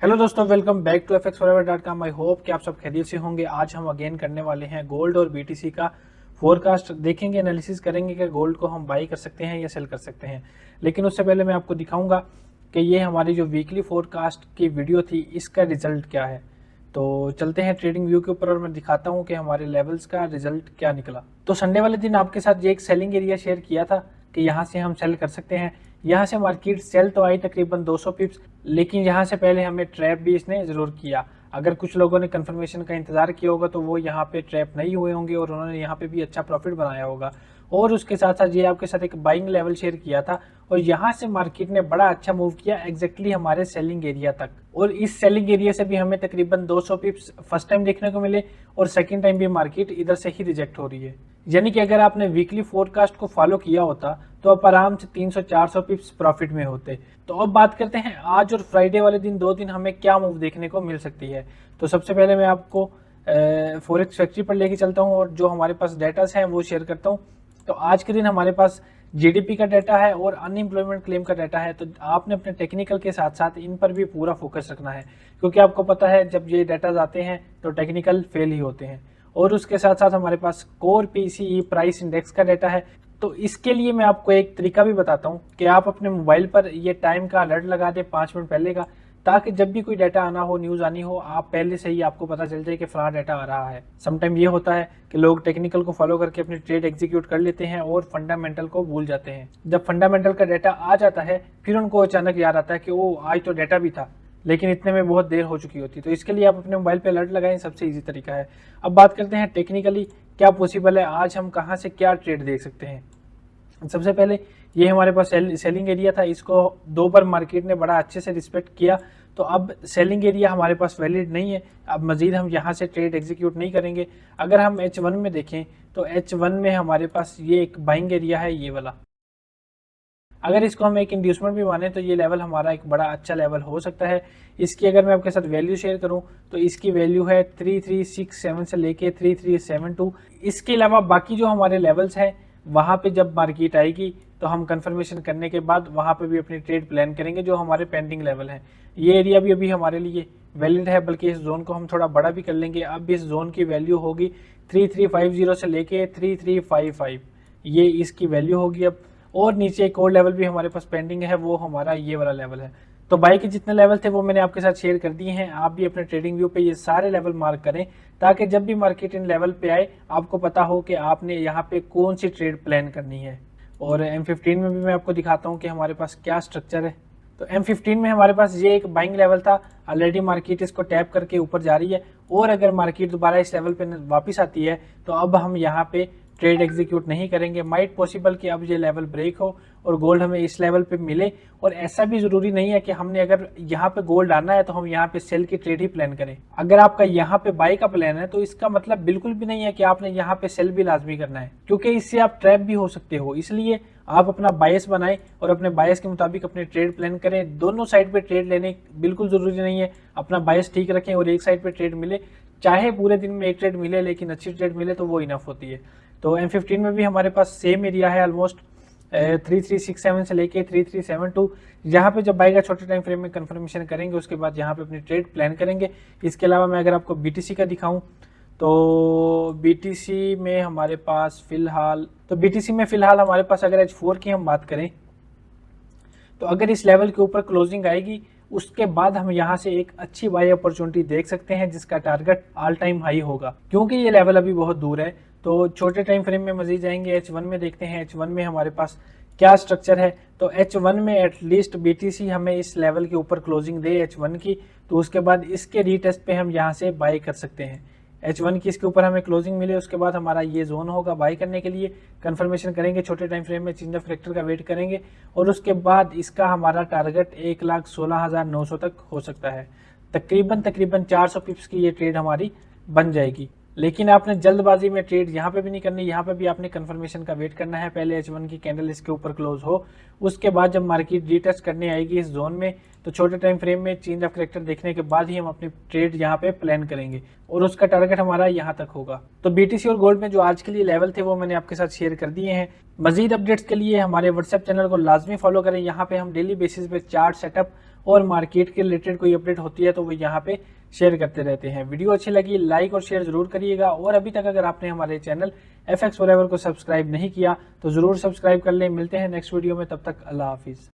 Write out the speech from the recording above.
Hello दोस्तों, welcome back to fxforever.com। I hope कि आप सब खैरियत से होंगे। आज हम अगेन करने वाले हैं गोल्ड और बीटीसी का फोरकास्ट देखेंगे, एनालिसिस करेंगे कि गोल्ड को हम बाई कर सकते हैं या सेल कर सकते हैं। लेकिन उससे पहले मैं आपको दिखाऊंगा कि ये हमारी जो वीकली फोरकास्ट की वीडियो थी इसका रिजल्ट क्या है। तो चलते हैं ट्रेडिंग व्यू के ऊपर और मैं दिखाता हूँ कि हमारे लेवल्स का रिजल्ट क्या निकला। तो संडे वाले दिन आपके साथ ये एक सेलिंग एरिया शेयर किया था कि यहाँ से हम सेल कर सकते हैं। यहाँ से मार्केट सेल तो आई तकरीबन 200 पिप्स, लेकिन यहाँ से पहले हमें ट्रैप भी इसने जरूर किया। अगर कुछ लोगों ने कंफर्मेशन का इंतजार किया होगा तो वो यहाँ पे ट्रैप नहीं हुए होंगे और उन्होंने यहाँ पे भी अच्छा प्रॉफिट बनाया होगा। और उसके साथ साथ ये आपके साथ एक बाइंग लेवल शेयर किया था और यहाँ से मार्केट ने बड़ा अच्छा मूव किया एग्जैक्टली हमारे सेलिंग एरिया तक। और इस सेलिंग एरिया से भी हमें तकरीबन 200 पिप्स फर्स्ट टाइम देखने को मिले और सेकंड टाइम भी मार्केट इधर से ही रिजेक्ट हो रही है। यानी कि अगर आपने वीकली फोरकास्ट को फॉलो किया होता तो आप आराम से 300-400 पिप्स प्रॉफिट में होते। तो अब बात करते हैं आज और फ्राइडे वाले दिन, 2 दिन हमें क्या मूव देखने को मिल सकती है। तो सबसे पहले मैं आपको फॉरेक्स फैक्ट्री पर लेके चलता हूं और जो हमारे पास डेटास हैं वो शेयर करता हूं। तो आज के दिन हमारे पास जीडीपी का डाटा है और अनएम्प्लॉयमेंट क्लेम का डाटा है। तो आपने अपने टेक्निकल के साथ साथ इन पर भी पूरा फोकस रखना है, क्योंकि आपको पता है जब ये डाटा आते हैं तो टेक्निकल फेल ही होते हैं। और उसके साथ साथ हमारे पास कोर पीसीई प्राइस इंडेक्स का डाटा है। तो इसके लिए मैं आपको एक तरीका भी बताता हूँ कि आप अपने मोबाइल पर ये टाइम का अलर्ट लगा दें 5 मिनट पहले का, ताकि जब भी कोई डाटा आना हो, न्यूज आनी हो, आप पहले से ही आपको पता चल जाए कि फला डाटा आ रहा है। समटाइम ये होता है कि लोग टेक्निकल को फॉलो करके अपनी ट्रेड एग्जीक्यूट कर लेते हैं और फंडामेंटल को भूल जाते हैं। जब फंडामेंटल का डाटा आ जाता है फिर उनको अचानक याद आता है कि वो आज तो डाटा भी था, लेकिन इतने में बहुत देर हो चुकी होती है। तो इसके लिए आप अपने मोबाइल पे अलर्ट लगाएं, सबसे इजी तरीका है। अब बात करते हैं टेक्निकली क्या पॉसिबल है, आज हम कहाँ से क्या ट्रेड देख सकते हैं। सबसे पहले ये हमारे पास सेलिंग एरिया था, इसको 2 बार मार्केट ने बड़ा अच्छे से रिस्पेक्ट किया। तो अब सेलिंग एरिया हमारे पास वैलिड नहीं है, अब मजीद हम यहाँ से ट्रेड एग्जीक्यूट नहीं करेंगे। अगर हम H1 में देखें तो H1 में हमारे पास ये एक बाइंग एरिया है, ये वाला। अगर इसको हम एक इंड्यूसमेंट भी माने तो ये लेवल हमारा एक बड़ा अच्छा लेवल हो सकता है। इसकी अगर मैं आपके साथ वैल्यू शेयर करूं तो इसकी वैल्यू है 3367 से लेके 3372। इसके अलावा बाकी जो हमारे लेवल्स हैं वहां पे जब मार्केट आएगी तो हम कंफर्मेशन करने के बाद वहां पे भी अपनी ट्रेड प्लान करेंगे। जो हमारे पेंडिंग लेवल हैं, ये एरिया भी अभी हमारे लिए वैलिड है, बल्कि इस जोन को हम थोड़ा बड़ा भी कर लेंगे। अब इस जोन की वैल्यू होगी 3350 से लेके 3355, ये इसकी वैल्यू होगी अब। और नीचे एक और लेवल भी हमारे पास पेंडिंग है, वो हमारा ये वाला लेवल है। तो बाई के जितने लेवल थे वो मैंने आपके साथ शेयर कर दिए हैं। आप भी अपने ट्रेडिंग व्यू पे ये सारे लेवल मार्क करें, ताकि जब भी मार्केट इन लेवल पे आए आपको पता हो कि आपने यहाँ पे कौन सी ट्रेड प्लान करनी है। और M15 में भी मैं आपको दिखाता हूँ कि हमारे पास क्या स्ट्रक्चर है। तो M15 में हमारे पास ये एक बाइंग लेवल था, ऑलरेडी मार्केट इसको टैप करके ऊपर जा रही है। और अगर मार्केट दोबारा इस लेवल पे वापस आती है तो अब हम यहाँ पे ट्रेड एग्जीक्यूट नहीं करेंगे। माइट पॉसिबल कि अब ये लेवल ब्रेक हो और गोल्ड हमें इस लेवल पे मिले। और ऐसा भी जरूरी नहीं है कि हमने अगर यहाँ पे गोल्ड आना है तो हम यहाँ पे सेल की ट्रेड ही प्लान करें। अगर आपका यहाँ पे बाई का प्लान है तो इसका मतलब बिल्कुल भी नहीं है कि आपने यहाँ पे सेल भी लाजमी करना है, क्योंकि इससे आप ट्रैप भी हो सकते हो। इसलिए आप अपना बायस बनाएं और अपने बायस के मुताबिक अपनी ट्रेड प्लान करें। दोनों साइड पे ट्रेड लेने बिल्कुल जरूरी नहीं है, अपना बायस ठीक रखें और एक साइड पे ट्रेड मिले, चाहे पूरे दिन में एक ट्रेड मिले लेकिन अच्छी ट्रेड मिले तो वो इनफ होती है। तो M15 में भी हमारे पास सेम एरिया है, ऑलमोस्ट 3367 से लेके 3372। यहाँ पे जब बाई का छोटे टाइम फ्रेम में कंफर्मेशन करेंगे उसके बाद यहाँ पे अपनी ट्रेड प्लान करेंगे। इसके अलावा मैं अगर आपको BTC का दिखाऊं तो BTC में हमारे पास फिलहाल हमारे पास अगर H4 की हम बात करें तो अगर इस लेवल के ऊपर क्लोजिंग आएगी उसके बाद हम यहाँ से एक अच्छी बाई अपॉर्चुनिटी देख सकते हैं, जिसका टारगेट ऑल टाइम हाई होगा, क्योंकि ये लेवल अभी बहुत दूर है। तो छोटे टाइम फ्रेम में मजीद जाएंगे, H1 में देखते हैं H1 में हमारे पास क्या स्ट्रक्चर है। तो H1 में एटलीस्ट BTC हमें इस लेवल के ऊपर क्लोजिंग दे H1 की, तो उसके बाद इसके रीटेस्ट पे हम यहाँ से बाई कर सकते हैं। H1 की इसके ऊपर हमें क्लोजिंग मिले उसके बाद हमारा ये जोन होगा बाई करने के लिए। कंफर्मेशन करेंगे, छोटे टाइम फ्रेम में चेंज ऑफ फैक्टर का वेट करेंगे और उसके बाद इसका हमारा टारगेट 1,16,900 तक हो सकता है। तकरीबन 400 पिप्स की ये ट्रेड हमारी बन जाएगी। लेकिन आपने जल्दबाजी में ट्रेड यहाँ पे भी नहीं करनी, यहाँ पे भी आपने कंफर्मेशन का वेट करना है। पहले H1 की कैंडल इसके ऊपर क्लोज हो, उसके बाद जब मार्केट रीटेस्ट करने आएगी इस जोन में तो छोटे टाइम फ्रेम में चेंज ऑफ कैरेक्टर देखने के बाद ही हम अपनी ट्रेड यहाँ पे प्लान करेंगे और उसका टारगेट हमारा यहाँ तक होगा। तो BTC और गोल्ड में जो आज के लिए लेवल थे वो मैंने आपके साथ शेयर कर दिए हैं। मजीद अपडेट्स के लिए हमारे व्हाट्सएप चैनल को लाजमी फॉलो करें। यहाँ पे हम डेली बेसिस पे चार्ट सेटअप और मार्केट के रिलेटेड कोई अपडेट होती है तो वो यहाँ पे शेयर करते रहते हैं। वीडियो अच्छी लगी लाइक और शेयर जरूर करिएगा, और अभी तक अगर आपने हमारे चैनल FX फॉरएवर को सब्सक्राइब नहीं किया तो जरूर सब्सक्राइब कर लें। मिलते हैं नेक्स्ट वीडियो में, तब तक अल्लाह हाफिज।